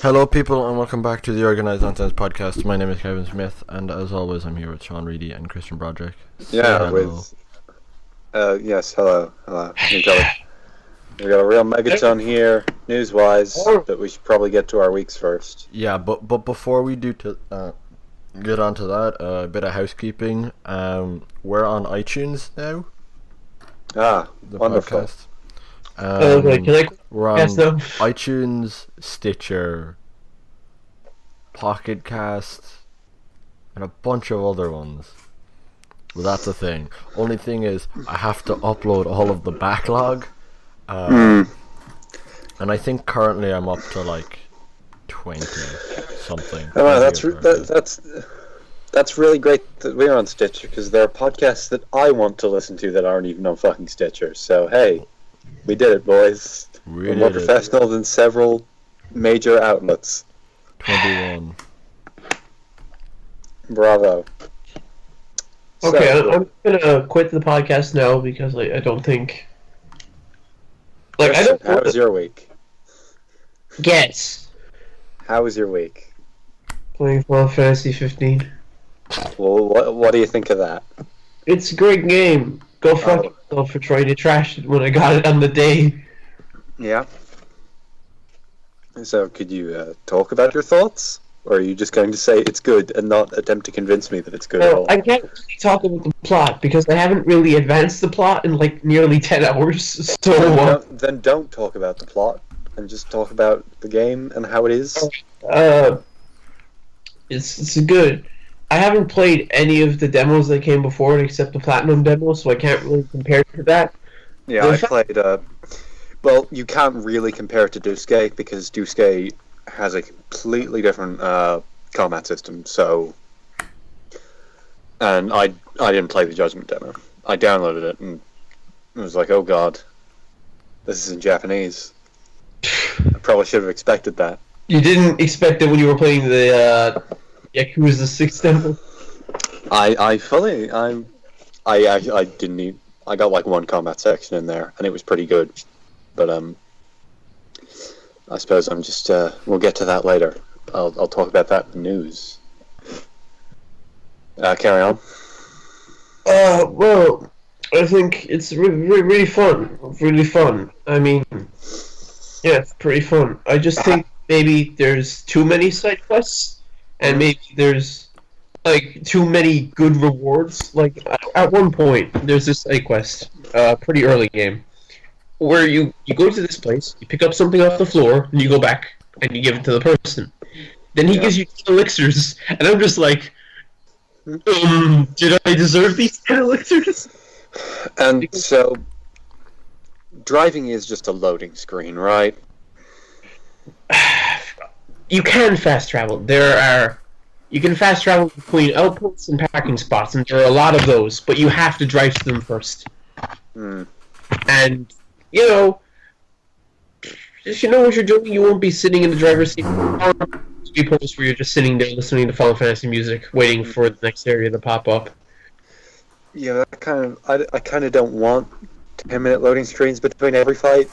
Hello, people, and welcome back to the Organised Nonsense podcast. My name is Kevin Smith, and as always, I'm here with Sean Reidy and Christian Broderick. Yes, hello. We got a real megaton here, news-wise, but we should probably get to our weeks first. Yeah, but before we do get onto that, a bit of housekeeping. We're on iTunes now. The wonderful. Podcast. We're on iTunes, Stitcher, Pocket Cast, and a bunch of other ones. Well, that's the thing. Only thing is, I have to upload all of the backlog. And I think currently I'm up to like 20 something. Oh, that's really great that we're on Stitcher, because there are podcasts that I want to listen to that aren't even on fucking Stitcher. So hey, we did it, boys. We're more professional than several major outlets. 21. Bravo. Okay, I'm gonna quit the podcast now because I don't think. How was your week? Guess. How was your week? Playing Final Fantasy 15. Well, what do you think of that? It's a great game. Go fuck yourself for trying to trash it when I got it on the day. Yeah. So, could you talk about your thoughts? Or are you just going to say it's good and not attempt to convince me that it's good at all? I can't really talk about the plot because I haven't really advanced the plot in like nearly 10 hours. So then don't talk about the plot and just talk about the game and how it is. It's good. I haven't played any of the demos that came before it except the Platinum demo, so I can't really compare to that. Yeah, I played... well, you can't really compare it to Duske because Duske has a completely different combat system, so... And I didn't play the Judgment demo. I downloaded it and it was like, oh god, this is in Japanese. I probably should have expected that. You didn't expect it when you were playing the Yakuza 6 demo? I didn't even... I got like one combat section in there and it was pretty good. But I suppose I'm just we'll get to that later. I'll talk about that in the news. Carry on. Well, I think it's really fun. Really fun. I mean, yeah, it's pretty fun. I just think maybe there's too many side quests, and maybe there's like too many good rewards. Like at one point, there's this side quest, pretty early game, where you go to this place, you pick up something off the floor, and you go back and you give it to the person. Then he gives you 10 elixirs, and I'm just like, did I deserve these 10 elixirs? And so, driving is just a loading screen, right? You can fast travel. You can fast travel between outposts and parking spots, and there are a lot of those, but you have to drive to them first. And, if you know what you're doing, you won't be sitting in the driver's seat. Or be posts where you're just sitting there listening to Final Fantasy music, waiting for the next area to pop up. Yeah, I kind of don't want 10-minute loading screens between every fight.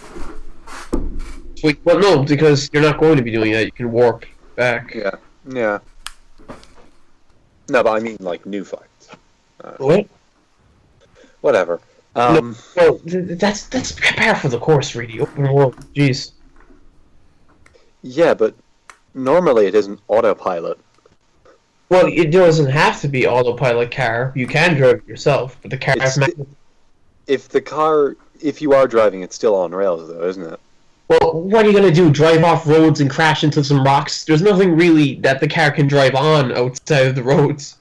Wait, well, no, because you're not going to be doing that. You can warp back. Yeah. No, but I mean like new fights. What? Whatever. No, well, that's par for the course, really. Open world. Jeez. Yeah, but normally it isn't autopilot. Well, it doesn't have to be autopilot car. You can drive it yourself, but the car has if you are driving, it's still on rails, though, isn't it? Well, what are you gonna do? Drive off roads and crash into some rocks? There's nothing really that the car can drive on outside of the roads.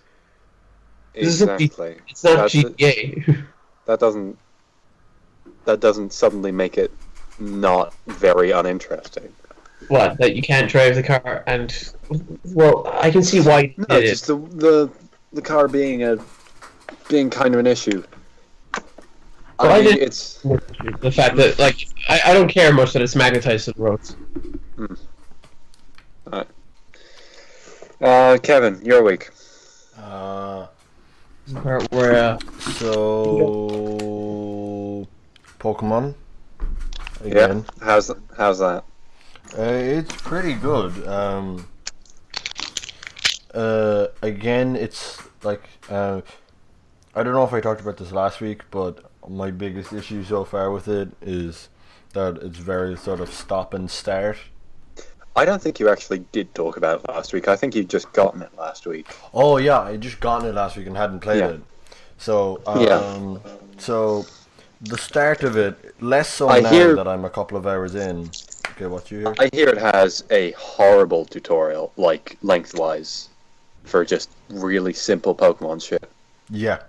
Exactly. It's not GTA. That doesn't suddenly make it not very uninteresting. What? That you can't drive the car and... Well, I can see why you did just the car being kind of an issue. Well, I mean, it's... The fact that, like, I don't care much that it's magnetized to the roads. Alright. Kevin, your week. Where, So... Pokemon. Again. Yeah, how's that? It's pretty good. Again, it's like I don't know if I talked about this last week, but my biggest issue so far with it is that it's very sort of stop and start. I don't think you actually did talk about it last week. I think you'd just gotten it last week. Oh yeah, I just gotten it last week and hadn't played it. So so the start of it, less so now that I'm a couple of hours in. Okay, what you hear? I hear it has a horrible tutorial, like lengthwise, for just really simple Pokemon shit. Yeah.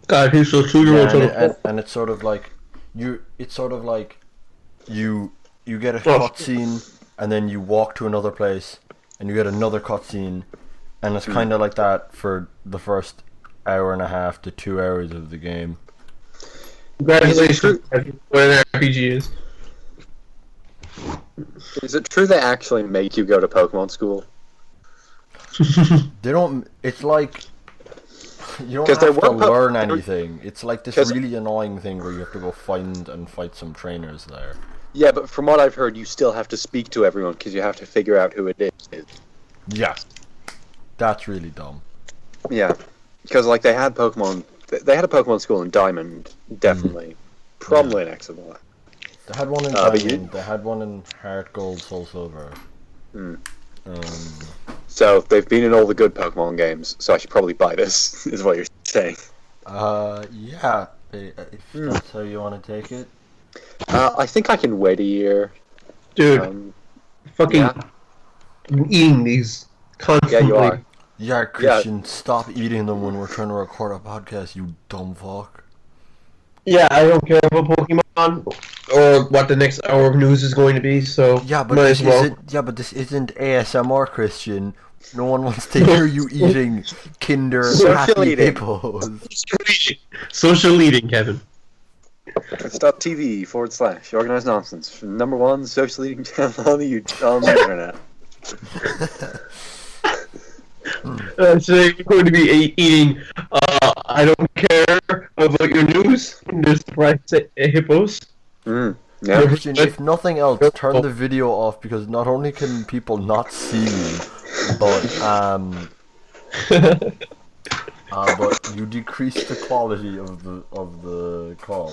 God, he's so and it's sort of like you get a cutscene and then you walk to another place and you get another cutscene, and it's kind of like that for the first hour and a half to 2 hours of the game. Congratulations, what an RPG is. Is it true they actually make you go to Pokemon school? They don't. It's like you don't have to learn anything. It's like this really annoying thing where you have to go find and fight some trainers there. Yeah, but from what I've heard, you still have to speak to everyone because you have to figure out who it is. Yeah, that's really dumb. Yeah, because like they had a Pokemon school in Diamond, definitely, probably an Exile. They had one in Diamond. They had one in Heart Gold, Soul Silver. So they've been in all the good Pokemon games. So I should probably buy this. Is what you're saying? Yeah. If that's how you want to take it. I think I can wait a year. Dude, I'm eating these constantly. Yeah, you are. Yeah, Christian, stop eating them when we're trying to record a podcast, you dumb fuck. Yeah, I don't care about Pokemon or what the next hour of news is going to be, so yeah, but this isn't ASMR, Christian. No one wants to hear you eating Kinder Happy Hippos. Social eating, Kevin. TV/Organised Nonsense, #1 social eating channel on the internet. Today we're going to be eating I don't care about your news. There's rice hippos. Yeah. Christian, if nothing else, turn the video off because not only can people not see you, but you decrease the quality of the call.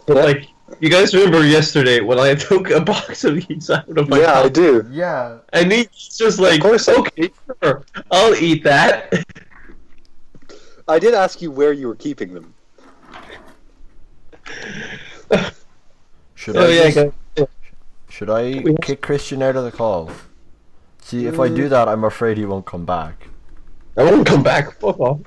But like, you guys remember yesterday when I took a box of these out of my I do. Yeah. And he's just like, okay, sure, I'll eat that. I did ask you where you were keeping them. Should I kick Christian out of the call? See, if I do that, I'm afraid he won't come back. I won't come back. Fuck off.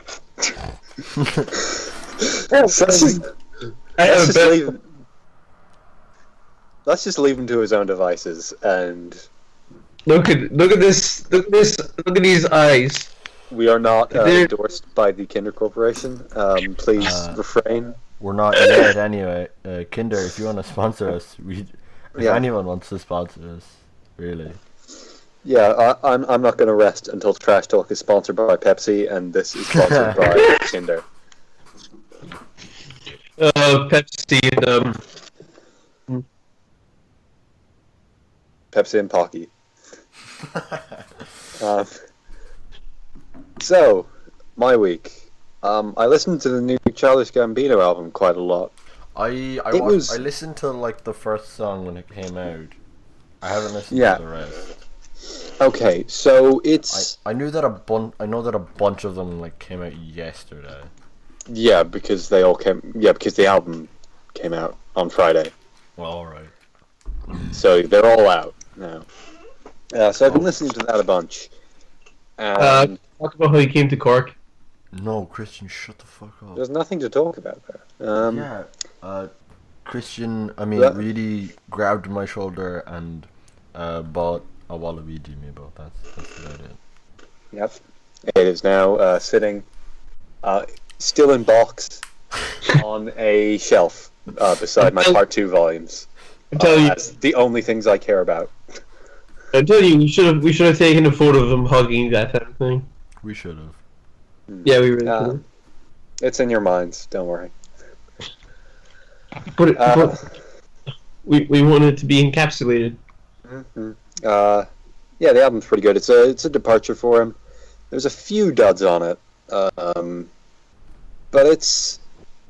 Let's just leave him to his own devices and look at this. Look at these eyes. We are not endorsed by the Kinder Corporation. Please refrain. We're not yet anyway. Kinder, if you want to sponsor us, if anyone wants to sponsor us, really. Yeah, I'm not going to rest until Trash Talk is sponsored by Pepsi, and this is sponsored by Kinder. Pepsi and Pepsi and Pocky. So, my week. I listened to the new Childish Gambino album quite a lot. I listened to like the first song when it came out. I haven't listened to the rest. Okay, so it's. I know that a bunch of them like came out yesterday. Yeah, because they all came. Yeah, because the album came out on Friday. Well, all right. So they're all out now. So I've been listening to that a bunch. Talk about how you came to Cork. No, Christian, shut the fuck up. There's nothing to talk about there. Christian, really grabbed my shoulder and bought a Waluigi me, but that's about it. Yep. It is now sitting, still in box, on a shelf beside my Part 2 volumes. I'm telling you, that's the only things I care about. I'm telling you, we should have taken a photo of him hugging that type of thing. We should have. Yeah, we really should have. It's in your minds, don't worry. We want it to be encapsulated. Mm-hmm. Yeah, the album's pretty good. It's a departure for him. There's a few duds on it, but it's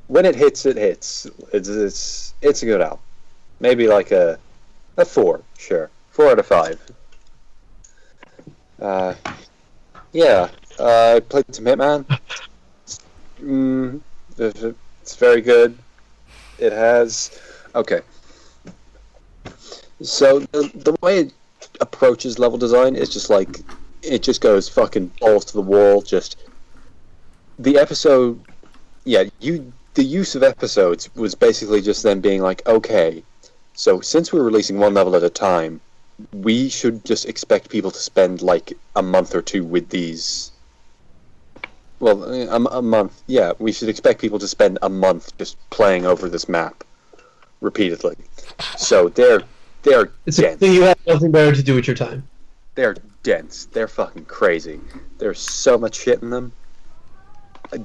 when it hits, it hits. It's a good album. Maybe like a 4, sure, 4 out of 5. Yeah, I played some Hitman. It's very good. It has okay. So the way it approaches level design is just like it just goes fucking balls to the wall. Just the episode, the use of episodes was basically just them being like, okay, so since we're releasing one level at a time, we should just expect people to spend like a month or two with these. Well, a month. Yeah, we should expect people to spend a month just playing over this map repeatedly. So they're It's dense. you have nothing better to do with your time. They're dense. They're fucking crazy. There's so much shit in them.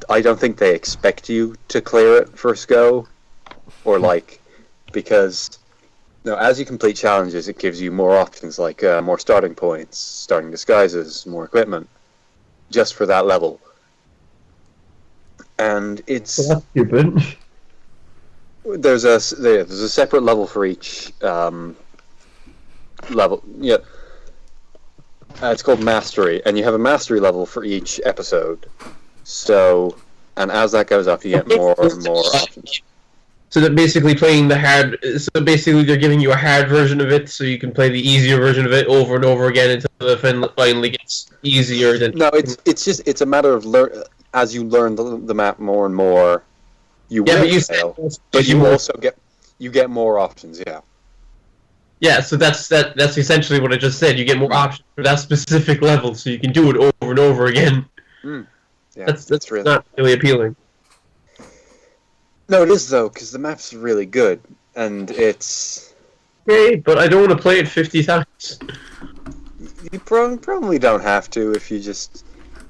I don't think they expect you to clear it first go, or like because as you complete challenges, it gives you more options, like more starting points, starting disguises, more equipment, just for that level. And it's So that's stupid. there's a separate level for each level. Yeah, it's called Mastery, and you have a Mastery level for each episode. So, and as that goes up, you get more and more options. So that basically playing the hard. So basically, they're giving you a hard version of it, so you can play the easier version of it over and over again until it finally gets easier. No, it's a matter of as you learn the map more and more. You will fail, but you also get more options. Yeah. Yeah, so that's essentially what I just said. You get more options for that specific level, so you can do it over and over again. Yeah, that's really not really appealing. No, it is though, because the map's really good, and it's. Great, but I don't want to play it 50 times. You probably don't have to if you just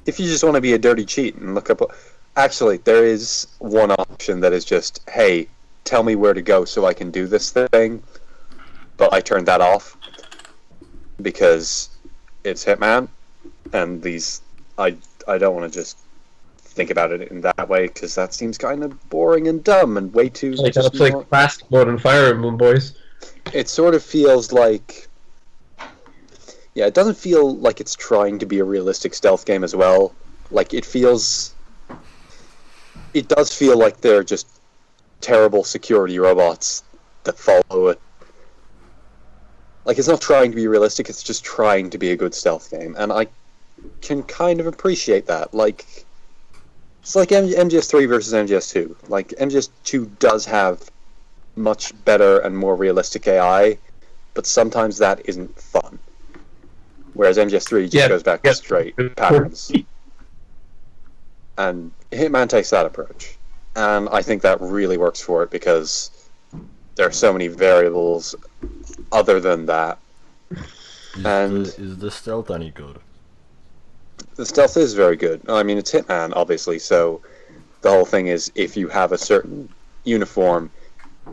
want to be a dirty cheat and look up. Actually, there is one option that is just, hey, tell me where to go so I can do this thing. But I turned that off because it's Hitman, and I don't want to just think about it in that way because that seems kind of boring and dumb and way too. Like that's like plastic mode and Fire Emblem, boys. It sort of feels like. Yeah, it doesn't feel like it's trying to be a realistic stealth game as well. Like, it does feel like they're just terrible security robots that follow it. Like, it's not trying to be realistic, it's just trying to be a good stealth game. And I can kind of appreciate that. Like, it's like MGS3 versus MGS2. Like, MGS2 does have much better and more realistic AI, but sometimes that isn't fun. Whereas MGS3 just goes back to straight patterns. And Hitman takes that approach. And I think that really works for it because there are so many variables other than that. Is the stealth any good? The stealth is very good. I mean, it's Hitman, obviously, so the whole thing is if you have a certain uniform,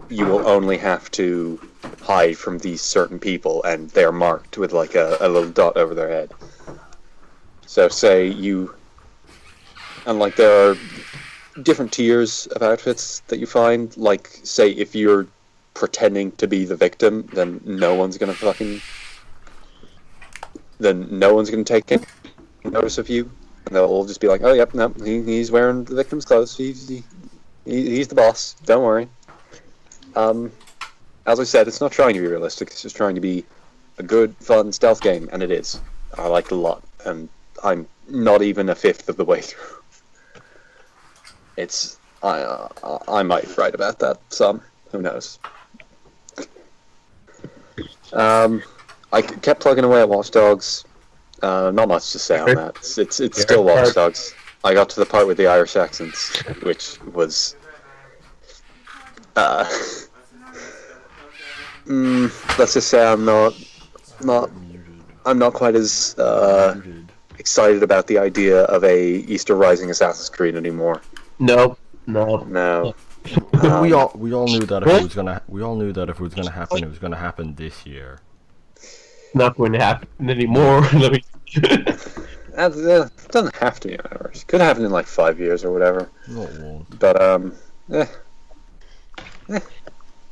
you will only have to hide from these certain people, and they're marked with like a little dot over their head. So say you... And like there are different tiers of outfits that you find. Like, say if you're pretending to be the victim, then no one's gonna take any notice of you, and they'll all just be like, "Oh, yep, no, he's wearing the victim's clothes. He's the boss. Don't worry." As I said, it's not trying to be realistic. It's just trying to be a good, fun stealth game, and it is. I like it a lot, and I'm not even a fifth of the way through. I might write about that some. Who knows? I kept plugging away at Watch Dogs. Not much to say on that. It's still Watch Dogs. I got to the part with the Irish accents, which was let's just say I'm not quite as excited about the idea of a Easter Rising Assassin's Creed anymore. No. we all knew that if it was gonna happen, it was gonna happen this year. Not going to happen anymore. Let me. It doesn't have to be hours. Could happen in like 5 years or whatever. No, it won't. But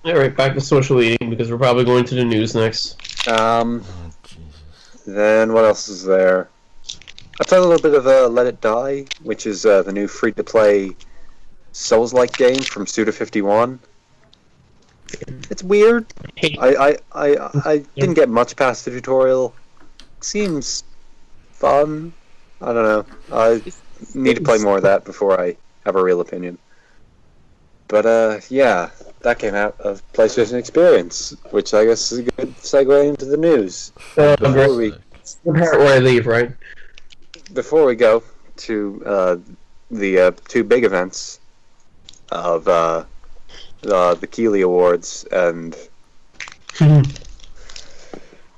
Alright, back to social eating because we're probably going to the news next. Oh, Jesus. Then what else is there? I played a little bit of Let It Die, which is the new free-to-play Souls-like game from Suda51. It's weird. I didn't get much past the tutorial. Seems fun. I don't know. I need to play more of that before I have a real opinion. But yeah, that came out of PlayStation Experience, which I guess is a good segue into the news. The part where I leave, right? Before we go to the two big events of the Keighley Awards and the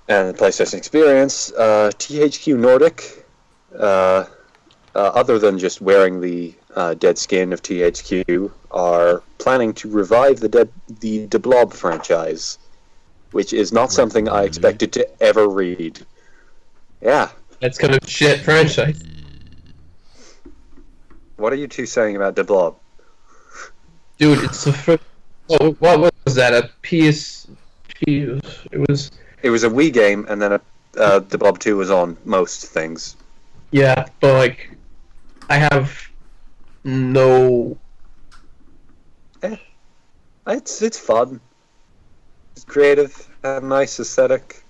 PlayStation Experience, THQ Nordic, other than just wearing the dead skin of THQ, are planning to revive the Blob franchise, which is not something I expected to ever read. Yeah. That's kind of shit franchise. What are you two saying about the Blob? Dude, it's the first. What was that? A PSP? It was. It was a Wii game, and then the Blob 2 was on most things. Yeah, but like, I have no. It's fun. It's creative and nice aesthetic.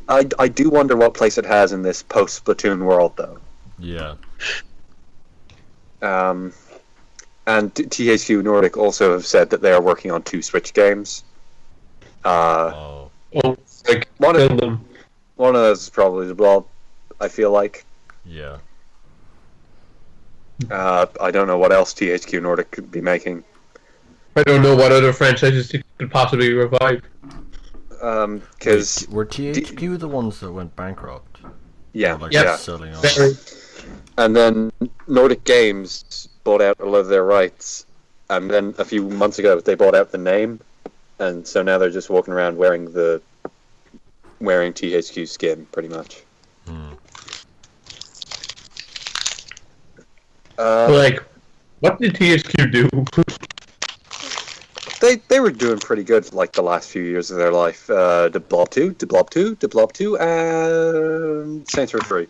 I do wonder what place it has in this post-Splatoon world, though. Yeah. And THQ Nordic also have said that they are working on 2 Switch games. Oh, like One of them. One of those is probably the Blob, I feel like. Yeah. I don't know what else THQ Nordic could be making. I don't know what other franchises you could possibly revive. Because were THQ the ones that went bankrupt? yeah, Or, like, yeah. selling off? Very. And then Nordic Games bought out a lot of their rights, and then a few months ago they bought out the name, and so now they're just walking around wearing THQ skin, pretty much. Like, what did THQ do? They were doing pretty good for like the last few years of their life. The Blob 2, the Blob 2, the Blob 2, and Saints Row 3.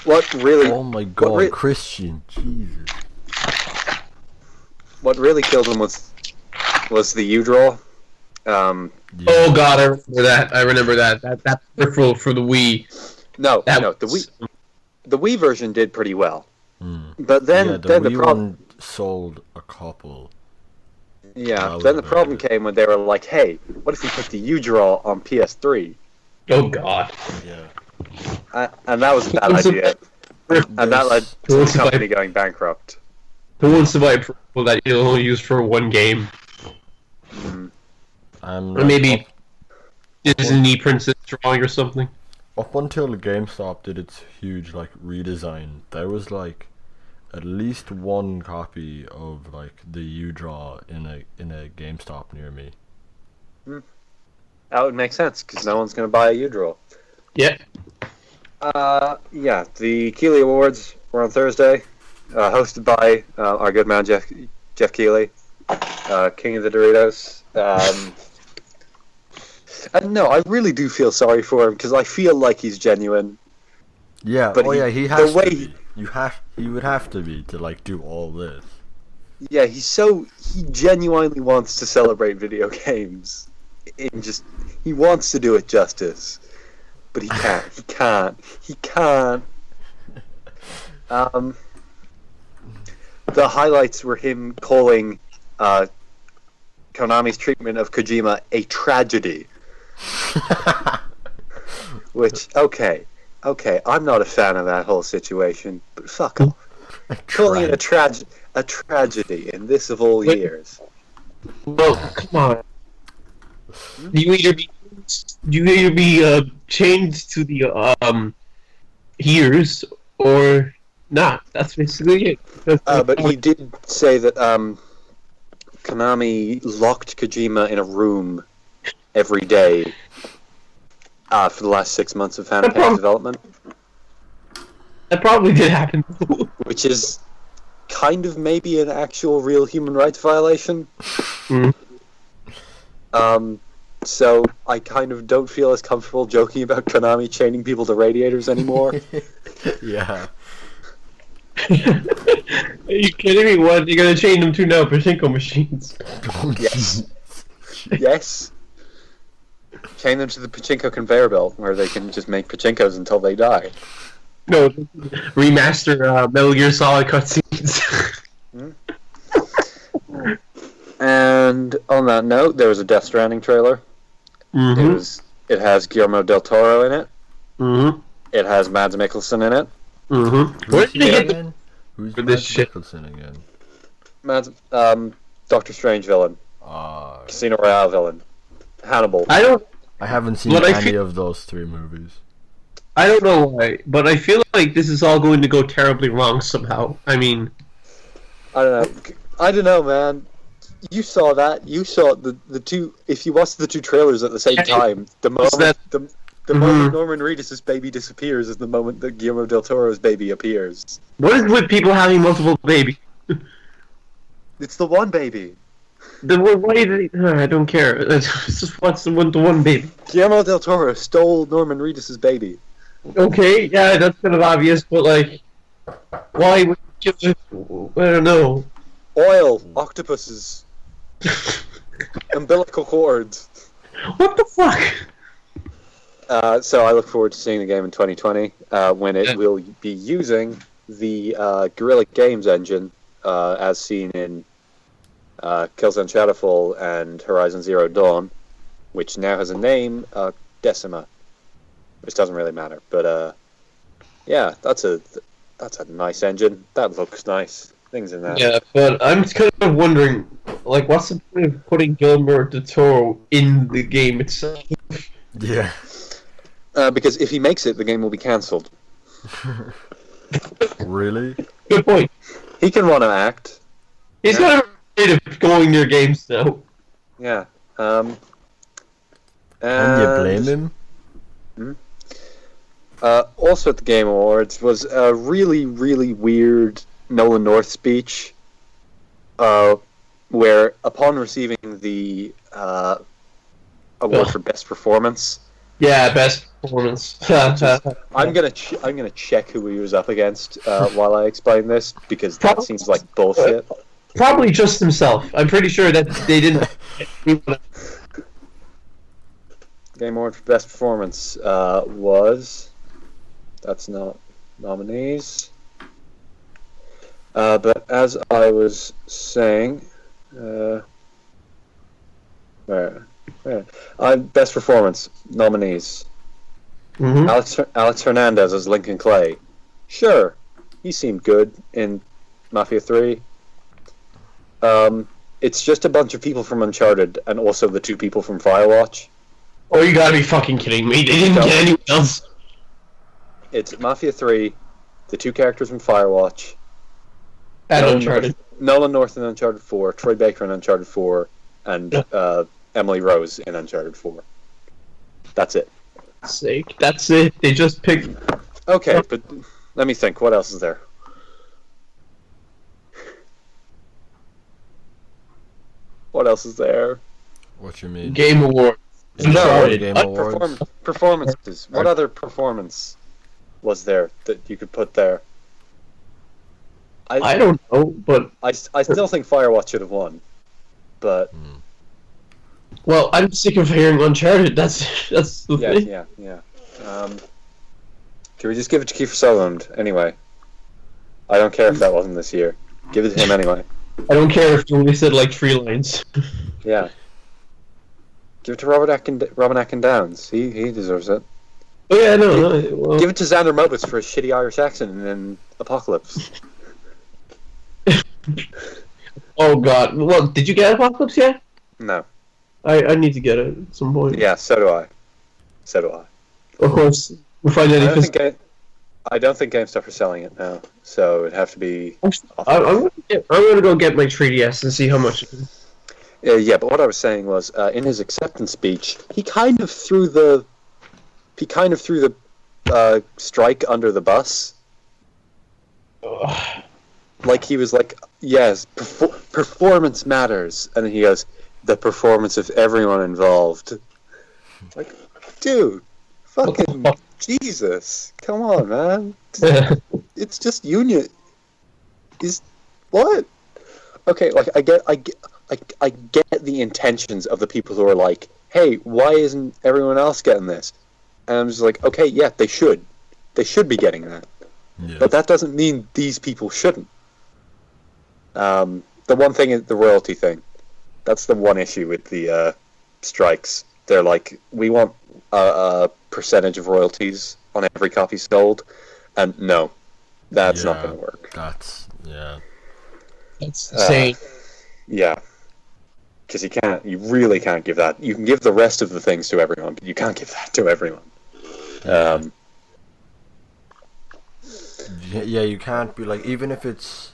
What really? Oh my god, Christian, Jesus. What really killed them was the U-Draw. Oh god, I remember that. I remember that. That peripheral for the Wii. No, That no, was- the Wii version did pretty well. Mm. But then, Yeah, then the Wii problem. one sold a couple. Yeah, That then was the problem better. came when they were like, "Hey, what if we put the U-Draw on PS3?" Oh god. Yeah. And that was a bad idea, and that led to the company going bankrupt. Who wants to buy a peripheral that you'll only use for one game? Or maybe Disney Princess Drawing or something. Up until GameStop did its huge like redesign, there was like at least one copy of like the U-Draw in a GameStop near me. That would make sense because no one's going to buy a U-Draw. Yeah. Yeah, the Keighley Awards were on Thursday, hosted by our good man Jeff Keighley, King of the Doritos. And no, I really do feel sorry for him because I feel like he's genuine. Yeah, But he has the way to be. He would have to be to like do all this. Yeah, he genuinely wants to celebrate video games. He wants to do it justice, but he can't. He can't. The highlights were him calling Konami's treatment of Kojima a tragedy. Which, okay, I'm not a fan of that whole situation, but fuck off. Calling it a tragedy in this of all years. Well, come on. You either be chained to the ears, or Nah, that's basically it. But he did say that Konami locked Kojima in a room every day for the last 6 months of Phantom Pain development. That probably did happen. Which is kind of maybe an actual real human rights violation. Mm. So I kind of don't feel as comfortable joking about Konami chaining people to radiators anymore. Yeah. Are you kidding me? What? You're gonna chain them to now? Pachinko machines. Yes. Yes. Chain them to the Pachinko conveyor belt where they can just make Pachinkos until they die. No, remaster Metal Gear Solid cutscenes. And on that note, there was a Death Stranding trailer. Mm-hmm. It has Guillermo del Toro in it. Mm-hmm. It has Mads Mikkelsen in it. Mm-hmm. Where did they get again? Who's for this Mads shit? Mikkelsen again? Mads, Doctor Strange villain, Casino Royale villain, Hannibal. I haven't seen But I any feel- of those 3 movies. I don't know why, but I feel like this is all going to go terribly wrong somehow. I mean, I don't know, man. You saw that. You saw the two. If you watched the 2 trailers at the same time, the moment the moment Norman Reedus' baby disappears is the moment that Guillermo del Toro's baby appears. what is with people having multiple babies? It's the one baby. I don't care. It's just what's the one baby. Guillermo del Toro stole Norman Reedus' baby. Okay, yeah, that's kind of obvious, but like, why would you give it? I don't know. Oil, octopuses, umbilical cords. What the fuck? So I look forward to seeing the game in 2020 when it will be using the Guerrilla Games engine as seen in Killzone Shadowfall and Horizon Zero Dawn, which now has a name, Decima, which doesn't really matter. But yeah, that's a nice engine. That looks nice. Things in that. Yeah, but I'm kind of wondering, like, what's the point of putting Guillermo del Toro in the game itself? Yeah. Because if he makes it, the game will be cancelled. Really? Good point. He can want to act. He's got a rate of going near games now. Yeah. Can you blame him? Also at the Game Awards was a really, really weird Nolan North speech, where upon receiving the award for Best Performance, Yeah, best performance. I'm gonna check who he was up against while I explain this because that seems like bullshit. Probably just himself. I'm pretty sure that they didn't. Game Award for Best Performance was. That's not nominees. But as I was saying, where? Best Performance nominees. Mm-hmm. Alex Hernandez as Lincoln Clay. Sure, he seemed good in Mafia 3. It's just a bunch of people from Uncharted and also the 2 people from Firewatch. Oh, you gotta be fucking kidding me! They didn't get anyone else. It's Mafia 3, the 2 characters from Firewatch, And Uncharted. Nolan North in Uncharted 4, Troy Baker in Uncharted 4, and Emily Rose in Uncharted 4. That's it. Sake, that's it. They just picked. Okay, but let me think. What else is there? What else is there? What you mean? Game Award. Uncharted Game Awards. Performances. What other performance was there that you could put there? I don't know, but I still think Firewatch should have won, but well, I'm sick of hearing Uncharted. That's the thing. yeah. Can we just give it to Kiefer Sutherland anyway? I don't care if that wasn't this year. Give it to him anyway. I don't care if you only said like 3 lines. Yeah. Give it to Robert Atkin Downs. He deserves it. Oh yeah, no. Well, Give it to Xander Motus for his shitty Irish accent in Apocalypse. oh god. Well, did you get Apocalypse yet? No. I need to get it at some point. Yeah, so do I. Of course, we'll find I any. don't think I don't think GameStop are selling it now, so it'd have to be. I'm gonna go get my 3DS and see how much. Yeah, but what I was saying was, in his acceptance speech, he kind of threw the strike under the bus. Ugh. Like he was like, yes, performance matters, and then he goes, the performance of everyone involved. Like, dude, fucking Jesus, come on, man. It's just union. Is what? Okay, like I get the intentions of the people who are like, hey, why isn't everyone else getting this? And I'm just like, okay, yeah, they should be getting that, but that doesn't mean these people shouldn't. The one thing is the royalty thing. That's the one issue with the strikes. They're like, we want a percentage of royalties on every copy sold, and no, that's not going to work. That's It's insane. Yeah, because you really can't give that. You can give the rest of the things to everyone, but you can't give that to everyone. Yeah, you can't be like, even if it's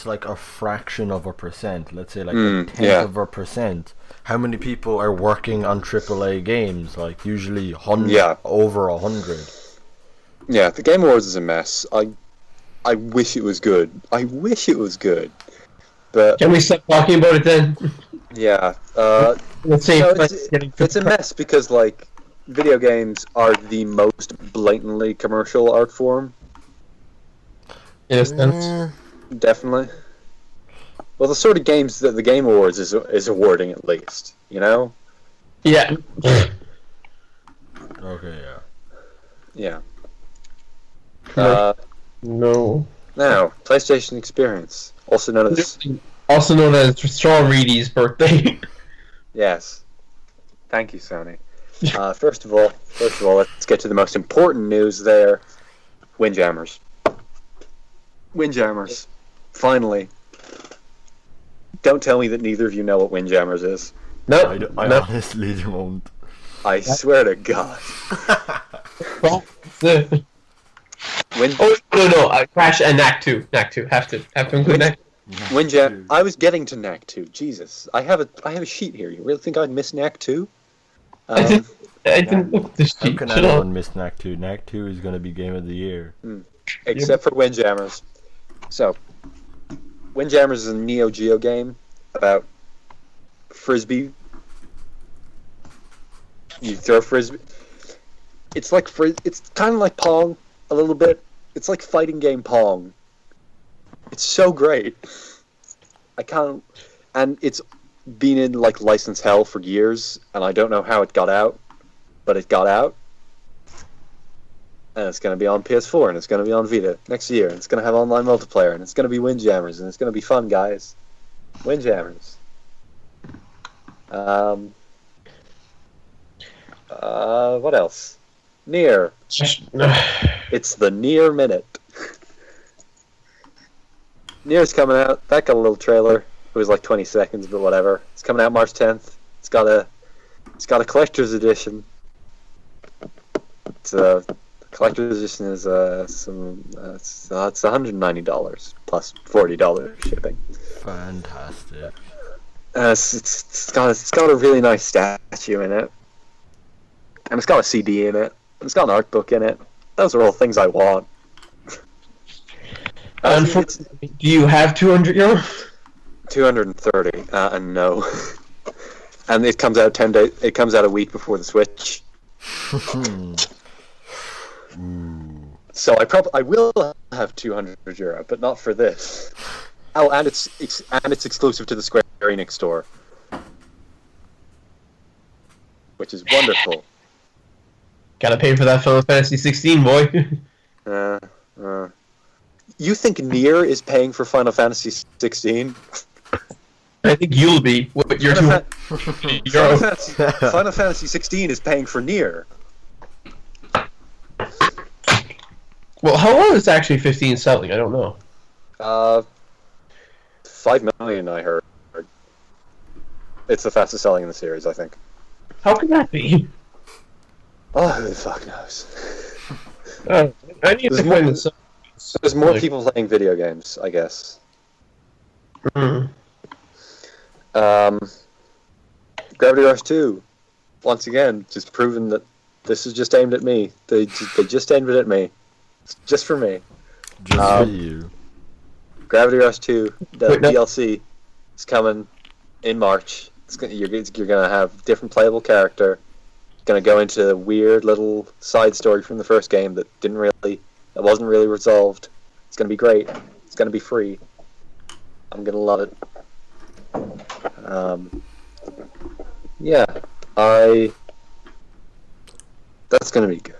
like a fraction of a percent, let's say like a tenth of a percent. How many people are working on AAA games? Like usually over 100. Yeah, the Game Awards is a mess. I wish it was good. But can we stop talking about it then? Yeah. Let's say it's a mess because like video games are the most blatantly commercial art form. In a sense. Definitely. Well, the sort of games that the Game Awards is awarding, at least, you know? Yeah. Okay, yeah. No. Now, PlayStation Experience, also known as Sean Reidy's birthday. Yes. Thank you, Sony. First of all, let's get to the most important news there. Windjammers. Finally. Don't tell me that neither of you know what Windjammers is. No, I honestly don't. I swear to God. No. Crash and Knack 2. Have to include Knack. I was getting to Knack 2. Jesus, I have a sheet here. You really think I'd miss Knack 2? I didn't look this How sheet. can anyone miss Knack 2? Knack 2 is going to be Game of the Year. Except for Windjammers. So, Windjammers is a Neo Geo game about frisbee. You throw frisbee. It's like it's kind of like Pong a little bit. It's like fighting game Pong. It's so great. And it's been in like license hell for years, and I don't know how it got out, but it got out. And it's going to be on PS4, and it's going to be on Vita next year, and it's going to have online multiplayer, and it's going to be Windjammers, and it's going to be fun, guys. Windjammers. What else? Nier. It's the Nier Minute. Nier's coming out. That got a little trailer. It was like 20 seconds, but whatever. It's coming out March 10th. It's got a collector's edition. The collector's edition is it's $190 plus $40 shipping. Fantastic. It's got a really nice statue in it, and it's got a CD in it, and it's got an art book in it. Those are all things I want. Unfortunately, do you have €200? 230, and no. And it comes out 10 days. It comes out a week before the Switch. So I will have €200, but not for this. Oh, and it's exclusive to the Square Enix store, which is wonderful. Gotta pay for that Final Fantasy 16, boy. You think Nier is paying for Final Fantasy 16? I think you'll be with your €200. Final Fantasy 16 is paying for Nier. Well, how long is actually 15 selling? I don't know. 5 million, I heard. It's the fastest selling in the series, I think. How can that be? Oh, who the fuck knows? I need There's to find this. There's more people playing video games, I guess. Mm. Gravity Rush 2, once again, just proving that this is just aimed at me. They just aimed it at me. It's just for me. Just for you. Gravity Rush 2, the Wait, no. DLC, is coming in March. You're going to have different playable character. Going to go into a weird little side story from the first game that wasn't really resolved. It's going to be great. It's going to be free. I'm going to love it. Yeah, that's going to be good.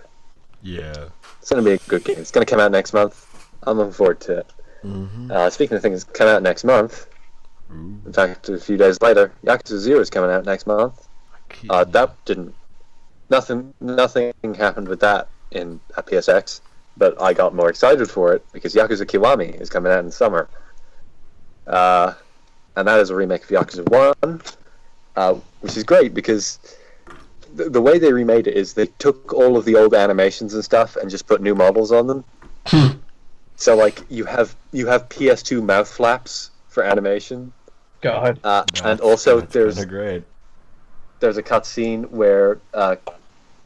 Yeah. It's going to be a good game. It's going to come out next month. I'm looking forward to it. Mm-hmm. Speaking of things that come out next month, in fact, a few days later, Yakuza 0 is coming out next month. Nothing happened with that at PSX, but I got more excited for it because Yakuza Kiwami is coming out in the summer. And that is a remake of Yakuza 1, which is great because the way they remade it is they took all of the old animations and stuff and just put new models on them. So like you have PS2 mouth flaps for animation. God. And also there's there's a cutscene where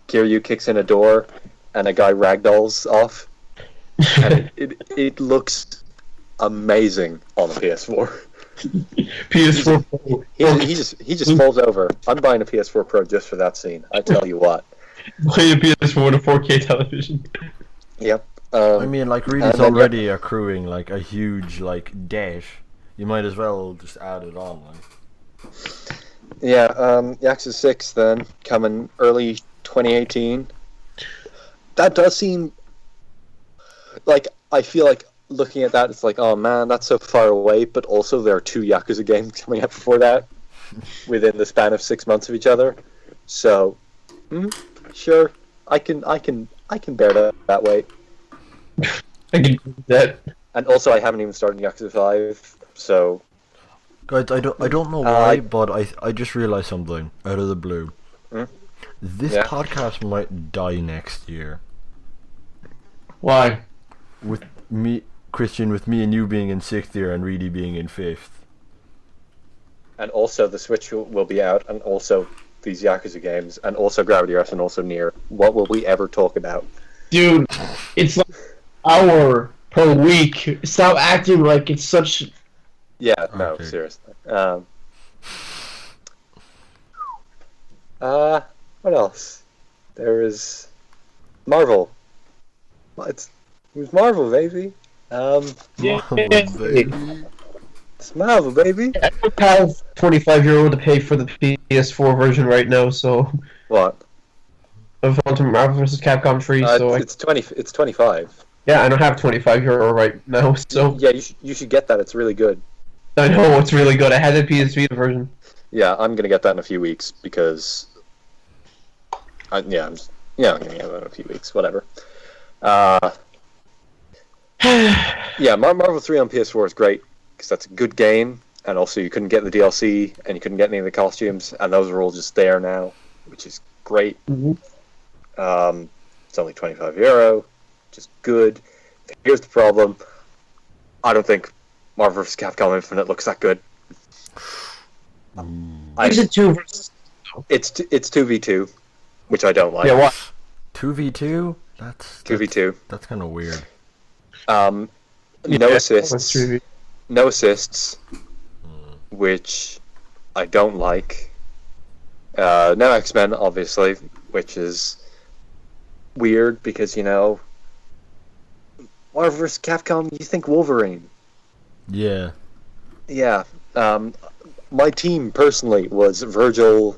Kiryu kicks in a door and a guy ragdolls off, and it looks amazing on a PS4. PS4 He just falls over. I'm buying a PS4 Pro just for that scene. I tell you what. Play a PS4 with a 4K television. Yep. I mean, like, Reidy's already accruing like a huge like debt. You might as well just add it on, like. Yeah. Yakuza 6 then coming early 2018. That does seem like, I feel like looking at that, it's like, oh man, that's so far away. But also, there are 2 Yakuza games coming out before that, within the span of 6 months of each other. So, sure, I can bear that weight. I can do that. And also, I haven't even started Yakuza 5, so. Guys, I don't know why, but I just realized something out of the blue. This podcast might die next year. Why? With me, Christian, with me and you being in 6th year and Reidy being in 5th. And also, the Switch will be out, and also these Yakuza games, and also Gravity Rush, and also Nier. What will we ever talk about? Dude, it's like hour per week. Stop acting like it's such. Yeah, no, Okay. seriously. What else? There is Marvel. It was Marvel, baby. Yeah. Marvel, baby. It's Marvel, baby. I don't have €25 to pay for the PS4 version right now, so What? I've gone to Marvel vs. Capcom 3, so It's 25. yeah, I don't have €25 right now, so Yeah, you should get that. It's really good. I know it's really good. I had the PS Vita version. Yeah, I'm gonna get that in a few weeks because. I'm gonna get that in a few weeks. Whatever. Yeah, Marvel 3 on PS4 is great because that's a good game, and also you couldn't get the DLC and you couldn't get any of the costumes, and those are all just there now, which is great. Mm-hmm. It's only €25, which is good. Here's the problem: I don't think Marvel vs. Capcom Infinite looks that good. Is it 2 versus? It's 2v2, which I don't like. Yeah, what? 2v2? That's 2v2. That's kind of weird. No assists. No assists, which I don't like. No X-Men, obviously, which is weird because, Marvel vs. Capcom, you think Wolverine. Yeah. Yeah. My team, personally, was Virgil,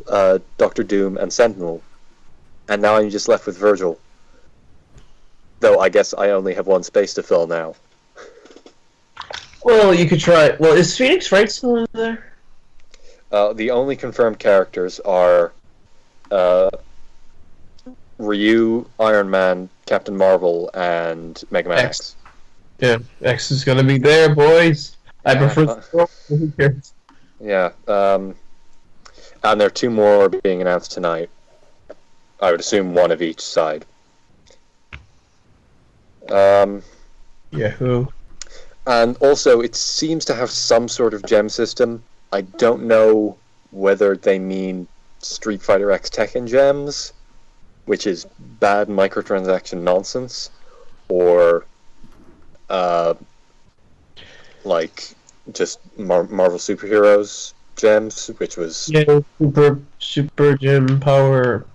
Doctor Doom, and Sentinel. And now I'm just left with Virgil. Though I guess I only have one space to fill now. Well, you could try. Well, is Phoenix Wright still in there? The only confirmed characters are Ryu, Iron Man, Captain Marvel, and Mega Man X. Yeah, X is gonna be there, boys. I prefer the who cares? Yeah. And there are 2 more being announced tonight. I would assume one of each side. Yahoo. And also, it seems to have some sort of gem system. I don't know whether they mean Street Fighter X Tekken gems, which is bad microtransaction nonsense, or like just Marvel superheroes gems, which was super gem power.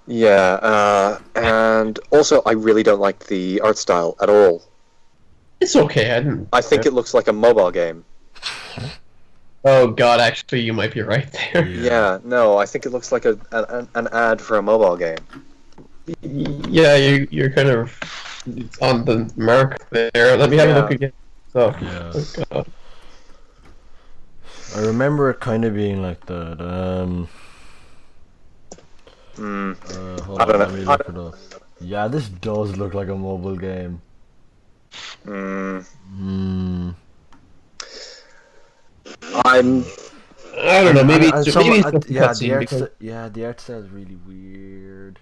Yeah, and also I really don't like the art style at all. It's okay. I think it looks like a mobile game. Oh god, actually, you might be right there. Yeah, no, I think it looks like an ad for a mobile game. Yeah, you're kind of on the mark there. Let me have a look again. So, Yeah. oh god. I remember it kind of being like that. Hold I don't on, know. let me look it up. Yeah, this does look like a mobile game. I don't know. Maybe it's just the cutscene art, because the art style is really weird.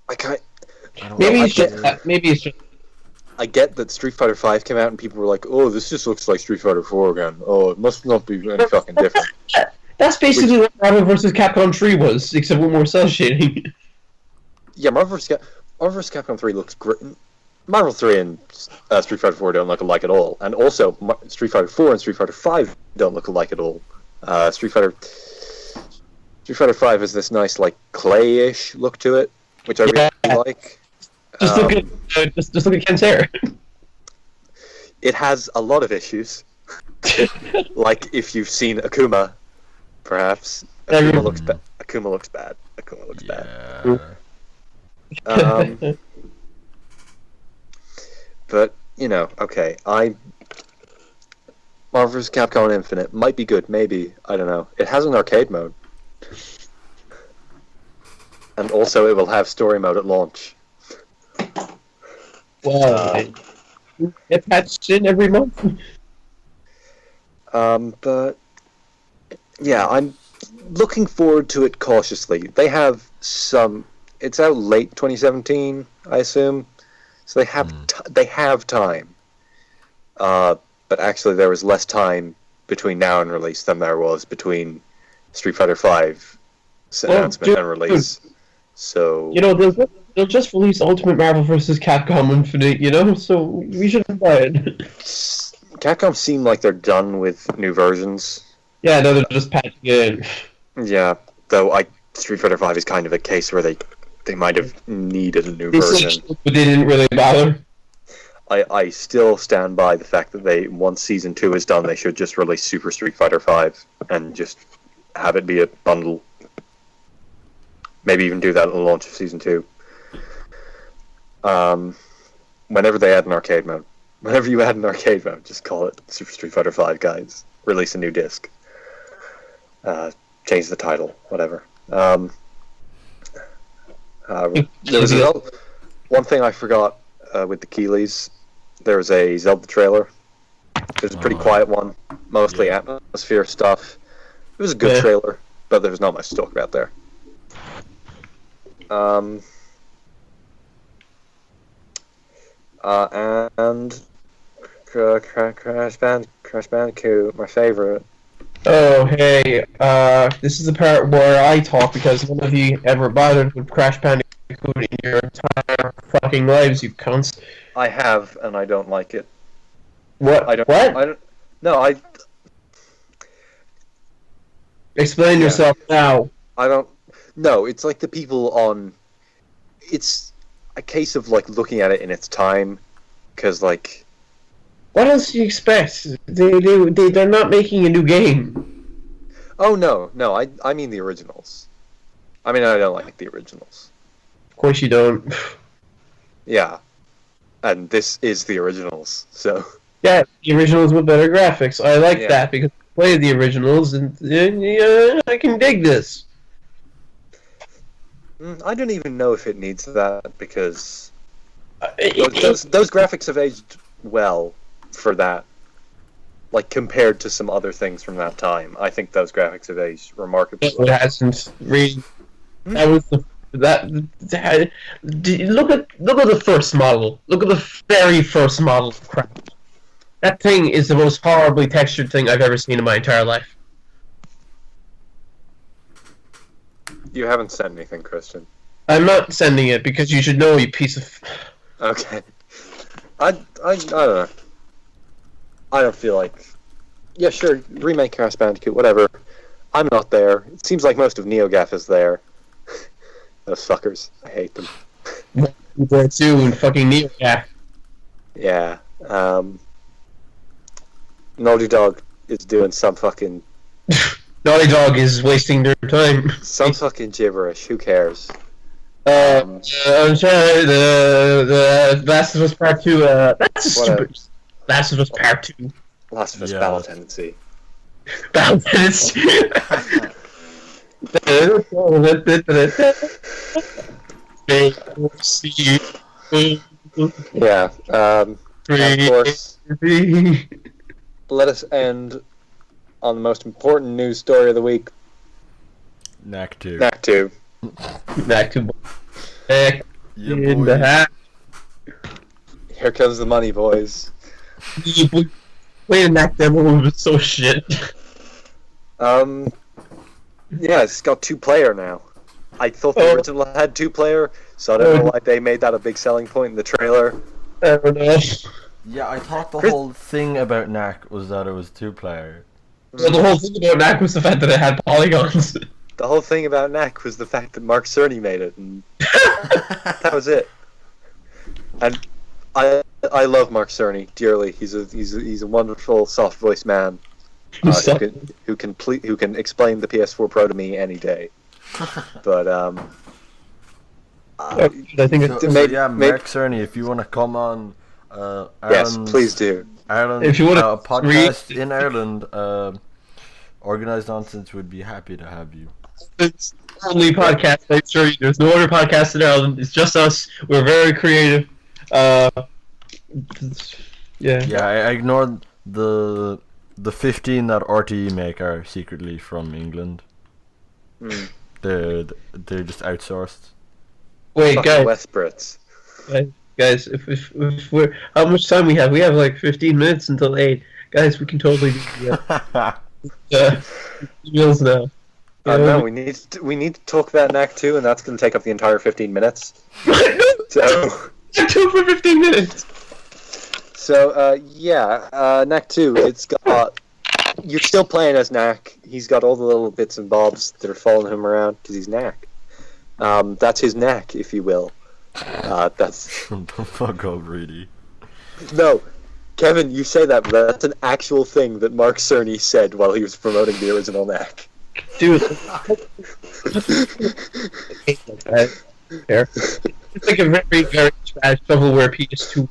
I can't. I don't maybe know, it's just maybe it's just. I get that Street Fighter V came out and people were like, "Oh, this just looks like Street Fighter 4 again. Oh, it must not be any fucking different." That's basically what Marvel vs. Capcom 3 was, except with more cell shading. Yeah, Marvel vs. Capcom 3 looks great. Marvel 3 and Street Fighter 4 don't look alike at all, and also Street Fighter 4 and Street Fighter 5 don't look alike at all. Street Fighter 5 has this nice like clay-ish look to it, which I really like. Just look at just look at Ken's hair. It has a lot of issues. Like if you've seen Akuma, perhaps Akuma looks bad. Akuma looks bad. Akuma looks bad. But you know, okay, Marvel vs. Capcom Infinite might be good, maybe, I don't know. It has an arcade mode, and also it will have story mode at launch. Well, it patched in every month. But yeah, I'm looking forward to it cautiously. They have some. It's out late 2017, I assume. So they have time. But actually, there was less time between now and release than there was between Street Fighter V's announcement and release. So you know, they'll just release Ultimate Marvel vs. Capcom Infinite. You know, so we shouldn't buy it. Capcom seem like they're done with new versions. Yeah, no, they're just patching it in. Yeah, though Street Fighter V is kind of a case where they might have needed a new version. But they didn't really bother. I still stand by the fact that once Season 2 is done, they should just release Super Street Fighter V and just have it be a bundle. Maybe even do that at the launch of Season 2. Whenever they add an arcade mode. Whenever you add an arcade mode, just call it Super Street Fighter V, guys. Release a new disc. Change the title, whatever. There was one thing I forgot with the Keeleys. There was a Zelda trailer. It was a pretty quiet one, mostly atmosphere stuff. It was a good trailer, but there was not much to talk about there. And Crash Bandicoot, my favorite. Oh, hey, this is the part where I talk because none of you ever bothered with Crash Bandicoot in your entire fucking lives, you cunts. I have, and I don't like it. What? No, Explain yourself now. I don't. No, it's like the people on. It's a case of like looking at it in its time, because like. What else do you expect? They're not making a new game. Oh no, I mean the originals. I mean I don't like the originals. Of course you don't. Yeah, and this is the originals, so. Yeah, the originals with better graphics. I like that because I played the originals and I can dig this. I don't even know if it needs that because those graphics have aged well for that. Like compared to some other things from that time, I think those graphics have aged remarkably well. It hasn't really. That was the Look at the first model. Look at the very first model. Crap. That thing is the most horribly textured thing I've ever seen in my entire life. You haven't said anything, Christian. I'm not sending it because you should know, you piece of. Okay. I don't know. I don't feel like. Yeah, sure. Remake Crash Bandicoot, whatever. I'm not there. It seems like most of NeoGAF is there. Those fuckers. I hate them. There too, and fucking NeoGAF. Yeah. Naughty Dog is doing some fucking. Naughty Dog is wasting their time. Some fucking gibberish. Who cares? I'm sorry, the Last of Us Part 2, that's a stupid. Last of Us Part 2. Last of Us Battle Tendency. Battle Tendency. Yeah, of course, let us end on the most important news story of the week. Knack 2. Knack 2. Knack 2. In the hat. Here comes the money, boys. Wait, a Knack demo was so shit. Yeah, it's got 2-player now. I thought the original had 2-player, so I don't know why they made that a big selling point in the trailer. I don't know. Yeah, I thought the whole thing about Knack was that it was 2-player. So the whole thing about Knack was the fact that it had polygons. The whole thing about Knack was the fact that Mark Cerny made it, and that was it. And I love Mark Cerny dearly. He's a wonderful soft voiced man who can explain the PS4 Pro to me any day. But I think Mark Cerny, if you want to come on, yes, please do. Ireland, if you want a podcast in Ireland, Organised Nonsense would be happy to have you. It's the only podcast. I'm sure there's no other podcast in Ireland. It's just us. We're very creative. Yeah, I ignored the 15 that RTE make are secretly from England. They're just outsourced. Wait, Fucking guys. West Brits. Guys, if we're how much time we have? We have like 15 minutes until 8. Guys, we can totally do emails now. No, we need to talk about Knack 2, and that's going to take up the entire 15 minutes. So, Knack 2 for 15 minutes. So Knack 2. It's got. You're still playing as Knack. He's got all the little bits and bobs that are following him around because he's Knack. That's his knack, if you will. That's. Shut the fuck up, Reidy. No, Kevin, you say that, but that's an actual thing that Mark Cerny said while he was promoting the original Knack. Dude. It's like a very, very trash shovelware PS2.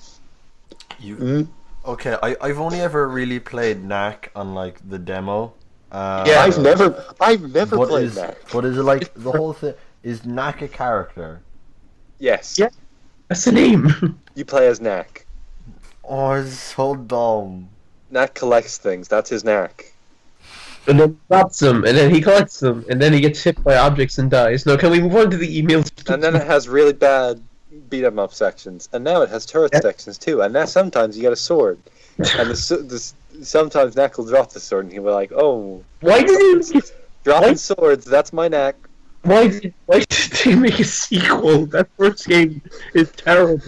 Okay, I've only ever really played Knack on like the demo. Yeah, I've never played Knack. But is it like the whole thing? Is Knack a character? Yes. Yeah, that's the name. You play as Knack. Oh, it's so dumb. Knack collects things. That's his knack. And then drops them, and then he collects them, and then he gets hit by objects and dies. Now, can we move on to the emails? And then it has really bad beat 'em up sections, and now it has turret sections too. And now sometimes you get a sword, and sometimes Knack will drop the sword, and he'll be like, "Oh, why did you dropping swords? That's my knack." Why did they make a sequel? That first game is terrible.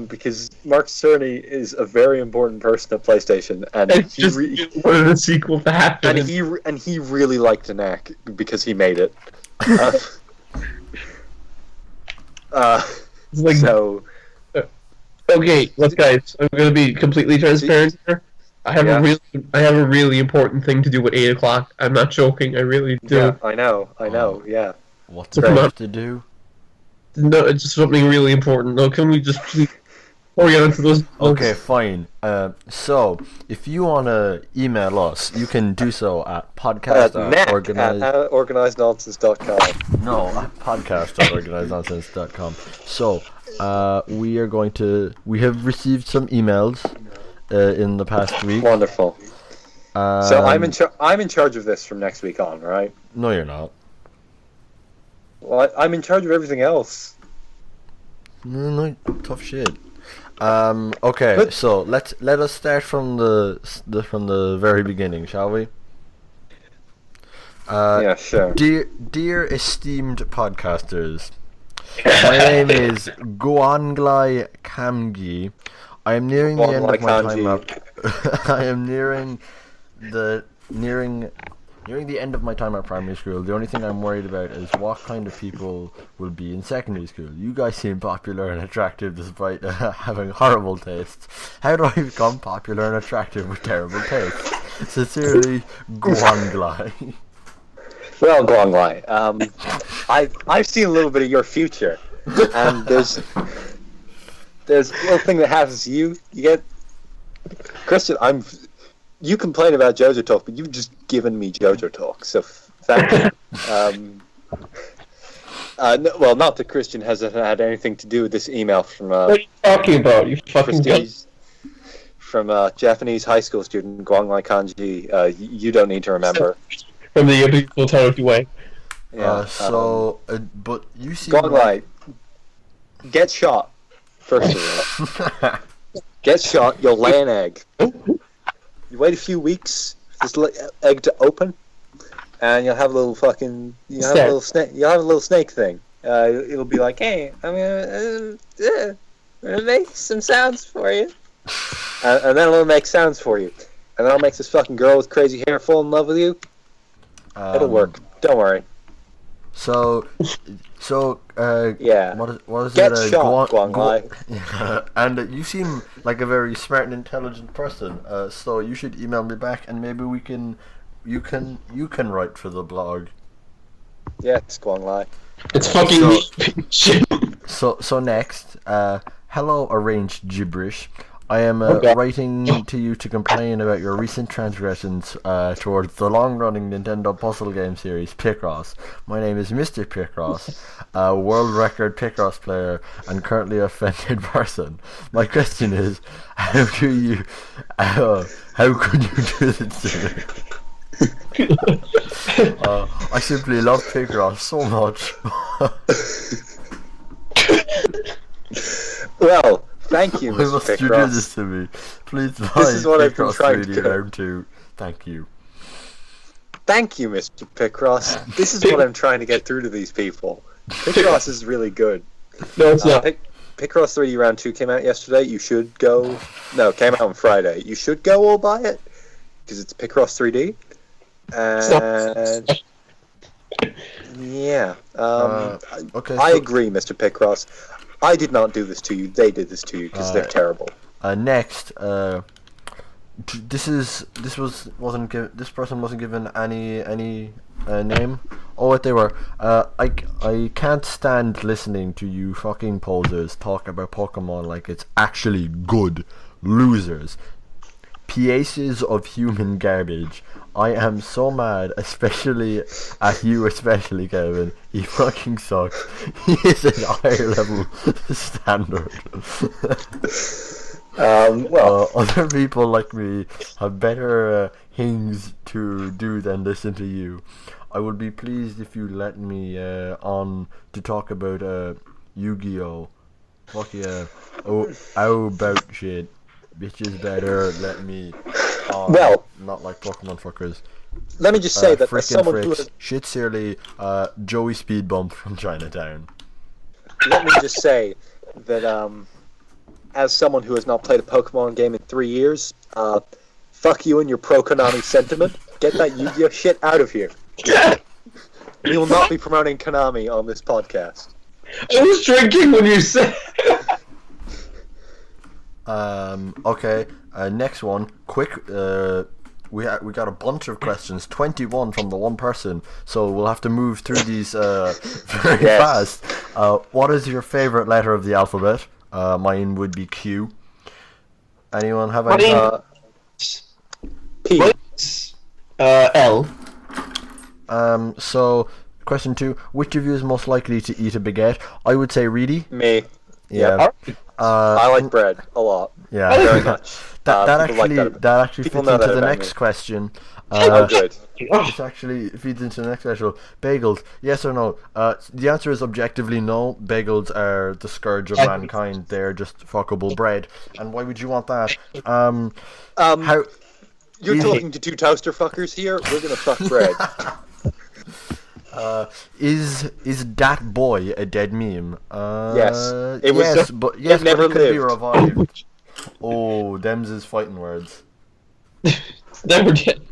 Because Mark Cerny is a very important person at PlayStation, and he wanted a sequel to happen. And he really liked a knack because he made it. It's like, so. Okay, let's guys. I'm gonna be completely transparent here. I have a really important thing to do at 8 o'clock. I'm not joking. I really do. Yeah, I know. Yeah. What's there left to do? No, it's just something really important. No, can we just please orient to those? Okay, fine. So if you want to email us, you can do so at podcast@organizednonsense.com. No, at podcast@organizednonsense.com. So we have received some emails in the past week. Wonderful. So I'm in charge of this from next week on, right? No, you're not. Well, I'm in charge of everything else. No, tough shit. Okay, But- so let us start from the very beginning, shall we? Yeah, sure. Dear esteemed podcasters, my name is Guanglai Kamgi. I am nearing the end of my time at I am nearing the end of my time at primary school. The only thing I'm worried about is what kind of people will be in secondary school. You guys seem popular and attractive despite having horrible tastes. How do I become popular and attractive with terrible tastes? Sincerely, Guanglai. Well, Guanglai, I've seen a little bit of your future, and there's a little thing that happens to you. You get Christian. You complain about JoJo talk, but you've just given me JoJo talk, so thank you. Well, not that Christian has had anything to do with this email from. What are you talking about? You fucking from Japanese high school student Guanglai Kanji. You don't need to remember. From the beautiful town of Dwayne. Yeah. But you see, Guanglai, get shot. First of all, get shot. You'll lay an egg. You wait a few weeks for this egg to open, and you'll have a little fucking. You'll have a little snake thing. It'll be like, hey, I'm gonna make some sounds for you, and then it'll make sounds for you, and then it'll make this fucking girl with crazy hair fall in love with you. It'll work. Don't worry. So, yeah. What is Get it? Shot, Guanglai. And you seem like a very smart and intelligent person. So you should email me back, and maybe you can write for the blog. Yes, Guanglai. It's fucking shit. So next, hello arranged gibberish. I am writing to you to complain about your recent transgressions towards the long-running Nintendo puzzle game series Picross. My name is Mr. Picross, a world record Picross player and currently offended person. My question is, how could you do this to me? I simply love Picross so much. Well, thank you, Why Mr. must you do Picross. this to me? Please buy This is what I've been Picross trying to 3D do. round 2. Thank you. Thank you, Mr. Picross. This is what I'm trying to get through to these people. Picross is really good. No, it's not. Picross 3D Round 2 came out yesterday. You should go... No, it came out on Friday. You should go all buy it, because it's Picross 3D. And... Yeah. Okay. I agree, Mr. Picross. I did not do this to you. They did this to you, because they're terrible. Next, this person wasn't given any name. Oh, what they were. I can't stand listening to you fucking posers talk about Pokemon like it's actually good. Losers. Pieces of human garbage. I am so mad, especially at you, especially Kevin. He fucking sucks. He is an higher level standard. Other people like me have better things to do than listen to you. I would be pleased if you let me on to talk about Yu-Gi-Oh. Fuck yeah. Oh, how about shit? Bitches better let me on. Well, not like Pokemon fuckers. let me just say that as someone who fricks, has... shit sincerely, Joey Speed Bump from Chinatown. Let me just say that as someone who has not played a Pokemon game in 3 years, fuck you and your pro-Konami sentiment. Get that Yu-Gi-Oh shit out of here. We will not be promoting Konami on this podcast. I was drinking when you said. Okay. Next one. Quick. We got a bunch of questions. 21 from the one person. So we'll have to move through these very fast. What is your favorite letter of the alphabet? Mine would be Q. Anyone have any? P. L. So question 2. Which of you is most likely to eat a baguette? I would say Reidy. Me. Yeah. I like bread a lot. Yeah. Very much. That People actually like that actually People fits know into that the about next me. question. Oh, good. It actually feeds into the next question. Bagels, yes or no? The answer is objectively no. Bagels are the scourge of mankind. They're just fuckable bread. And why would you want that? How You're Is- talking to two toaster fuckers here. We're gonna fuck bread. is that boy a dead meme? Yes. It was- yes, but yes, it never but it could be lived. revived. Oh, them's his fighting words. Never did.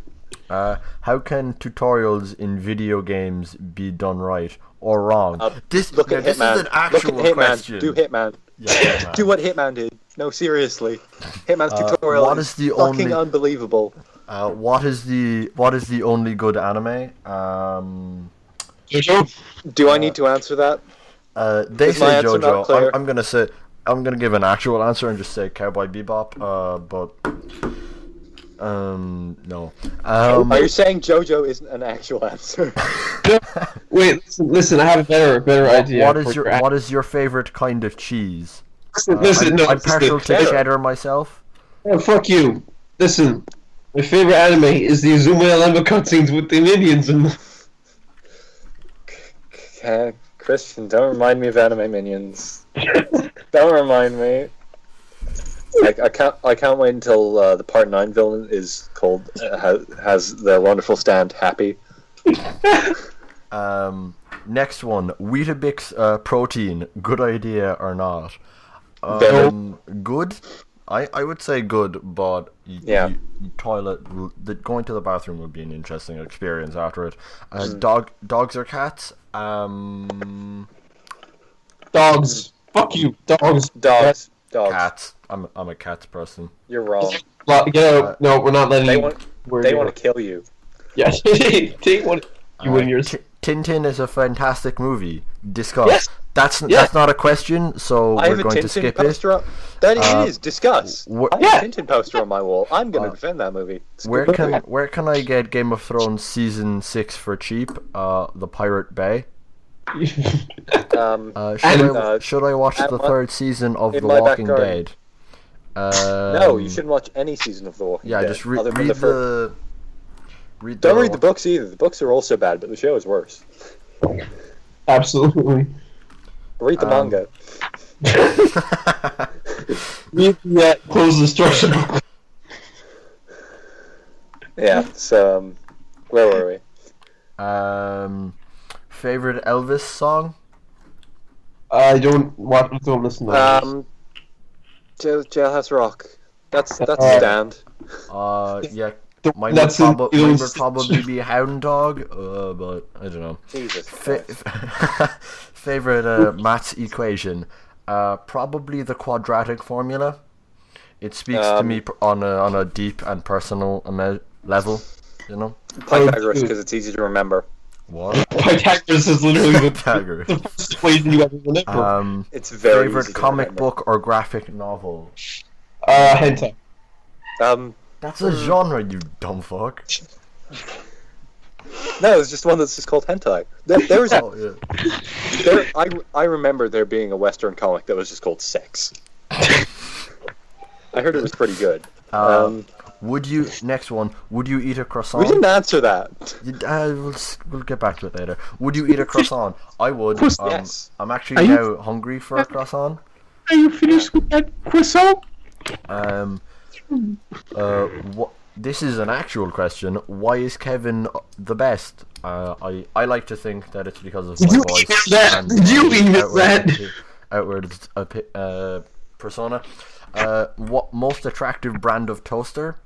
How can tutorials in video games be done right or wrong? This Look at this Hitman. is an actual Look at Hitman. question. Do Hitman. Yeah, Hitman. Do what Hitman did. No, seriously. Hitman's tutorial what is is the fucking only- unbelievable. What is the only good anime? Jojo? Do I need to answer that? They Is my say answer not JoJo. clear? I'm gonna give an actual answer and just say Cowboy Bebop. But no. Are you saying JoJo isn't an actual answer? Wait, listen. I have a better idea. What is your favorite kind of cheese? Listen, I'm partial to cheddar. cheddar myself. Oh, fuck you. Listen, my favorite anime is the Azuma Lemma cutscenes with the minions and. Christian, don't remind me of anime minions. Don't remind me. I can't wait until the Part 9 villain is called has the wonderful stand Happy. Next one, Weetabix protein. Good idea or not? Good. I would say good, but Yeah. going to the bathroom would be an interesting experience after it. Dogs or cats? Dogs. Fuck you, dogs. Dogs. Cats. I'm a cats person. You're wrong. Get out. No, we're not letting They you. want We're they gonna- want to kill you. Yeah, they want you and yours. Tintin is a fantastic movie. Discuss. Yes. That's not a question, so I have we're a going to Tintin skip poster it. up. That it is. Discuss. wh- I have a Tintin poster on my wall. I'm going to defend that movie. It's a Where good can movie. I get Game of Thrones season 6 for cheap? The Pirate Bay. Should I watch at the my- third season of in The my Walking back Dead? No, you shouldn't watch any season of The Walking Yeah, Dead. just read other than the. Read Don't read the books either. The books are also bad, but the show is worse. Absolutely. Read the manga. Read the close instruction book. Yeah. So, where were we? Favorite Elvis song? I don't listen to that. Jailhouse Rock. That's a stand. Yeah. Don't- Mine that's would, in- mine would probably be Hound Dog, but I don't know. Jesus. Favorite maths equation? Probably the quadratic formula. It speaks to me on a deep and personal level, you know. Pythagoras, because it's easy to remember. What? Pythagoras is literally the Pythagoras. first equation you ever remember. It's very Favorite easy to comic remember. book or graphic novel? Hentai. That's a genre, you dumb fuck. No, it's just one that's just called hentai. There was Oh yeah. I remember there being a Western comic that was just called Sex. I heard it was pretty good. Next one? Would you eat a We croissant? didn't answer that. We'll get back to it later. Would you eat a croissant? I would. Yes. I'm actually now hungry for a croissant. Are you finished with that croissant? This is an actual question. Why is Kevin the best? I like to think that it's because of my You voice. emailed that! and You my emailed outward persona. What most attractive brand of toaster?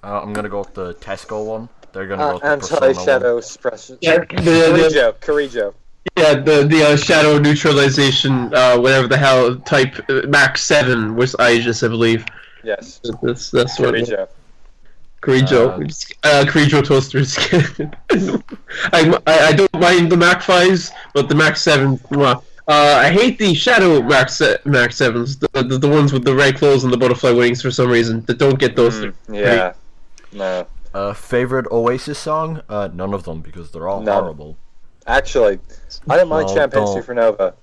I'm gonna go with the Tesco one. They're gonna go with the Persona one. Anti-shadow suppression. Yeah, Carrijo. Yeah, the shadow neutralization, whatever the hell type, Max 7 was Aegis, I believe. Yes. That's what. Carrijo. Carrijo toasters. I don't mind the Mac 5s, but the Mac 7. I hate the Shadow Mac 7s, the ones with the red clothes and the butterfly wings for some reason. That don't get those. Yeah. No. Favorite Oasis song? None of them because they're all None. horrible. Actually, I don't mind No, Champagne don't. Supernova.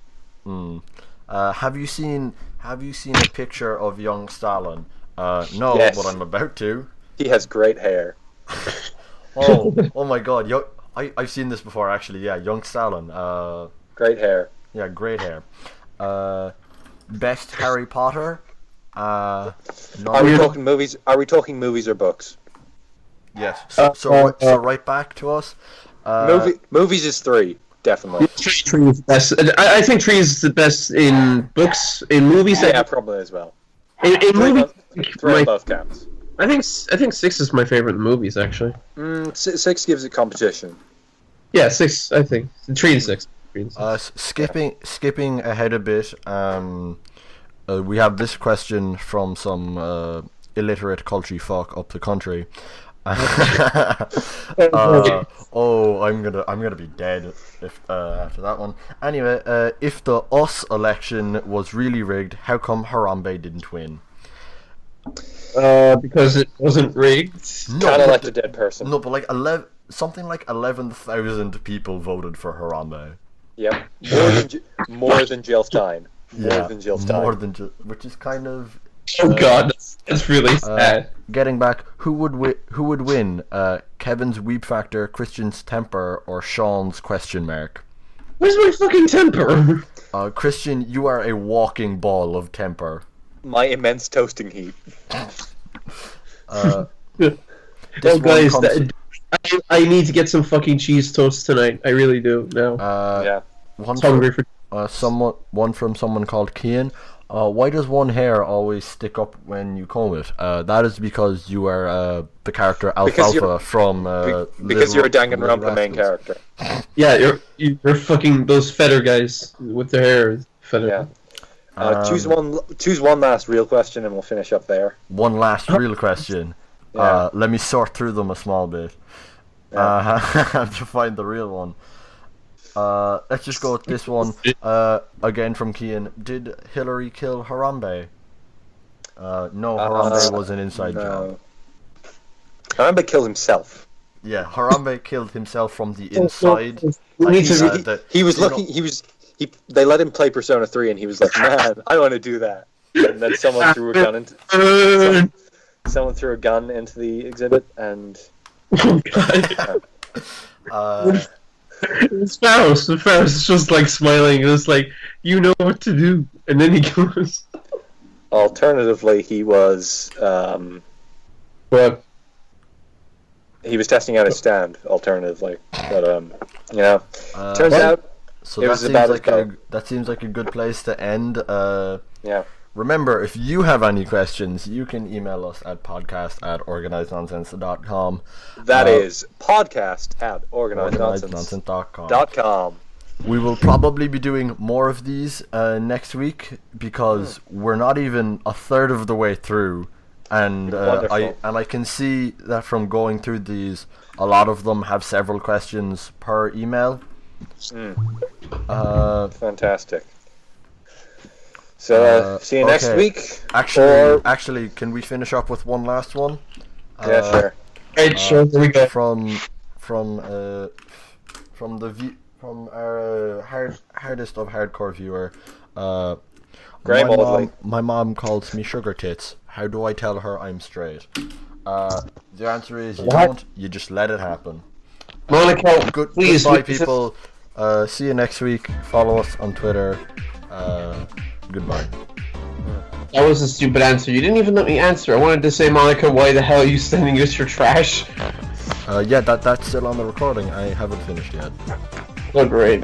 Have you seen a picture of young Stalin? No, Yes. but I'm about to. He has great hair. Oh my God! I've seen this before actually. Yeah, young Stalin. Great hair. Yeah, great hair. Best Harry Potter. Are we talking movies? Are we talking movies or books? Yes. So right back to us. Movies is 3, definitely. Tree is the best. I think Tree is the best in books. In movies, Yeah, probably as well. in movies, Three my- on both counts. I think 6 is my favorite in movies actually. 6 gives it competition. Yeah, 6. I think 3 and 6. Skipping ahead a bit. We have this question from some illiterate culture fuck up the country. I'm gonna be dead if after that one. Anyway, if the US election was really rigged, how come Harambe didn't win? Because it wasn't rigged. Kind of like the dead person. No, but like 11,000 people voted for Harambe. Yep. More than Jill Stein. Which is kind of. Oh God, that's really sad. Getting back, who would win? Kevin's weep factor, Christian's temper, or Sean's question mark? Where's my fucking temper? Christian, you are a walking ball of temper. My immense toasting heat. Guys, I need to get some fucking cheese toast tonight. I really do now. Yeah. One hungry for. One from someone called Kian. Why does one hair always stick up when you comb it? That is because you are the character Alfalfa from. Because you're a Danganronpa main character. Yeah, you're fucking those feather guys with their hair feather. Yeah. Choose one last real question, and we'll finish up there. One last real question. Yeah. Let me sort through them a small bit. To find the real one. Let's just go with this one. Again from Kian. Did Hillary kill Harambe? No, Harambe was an inside job. Harambe killed himself. Yeah, Harambe killed himself from the inside. They let him play Persona 3, and he was like, "Man, I want to do that." And then someone threw a gun into the exhibit, and. Oh God. The Faust is just like smiling, and it's like, you know what to do, and then he goes. Alternatively, he was. What? He was testing out his stand. Alternatively, but turns out. So it that was seems about like that seems like a good place to end. Yeah. Remember, if you have any questions, you can email us at podcast@organisednonsense.com. That is podcast@organisednonsense.com. We will probably be doing more of these next week because we're not even a third of the way through, and I can see that from going through these, a lot of them have several questions per email. Fantastic. So see you next week. Actually, can we finish up with one last one? Yeah, sure. Right, sure. Here we go. From our hardest of hardcore viewer. My mom calls me sugar tits. How do I tell her I'm straight? The answer is you don't. You just let it happen. Monica, please. Goodbye, people. See you next week. Follow us on Twitter. Goodbye. That was a stupid answer. You didn't even let me answer. I wanted to say, Monica, why the hell are you sending us your trash? Yeah, that's still on the recording. I haven't finished yet. Oh, great.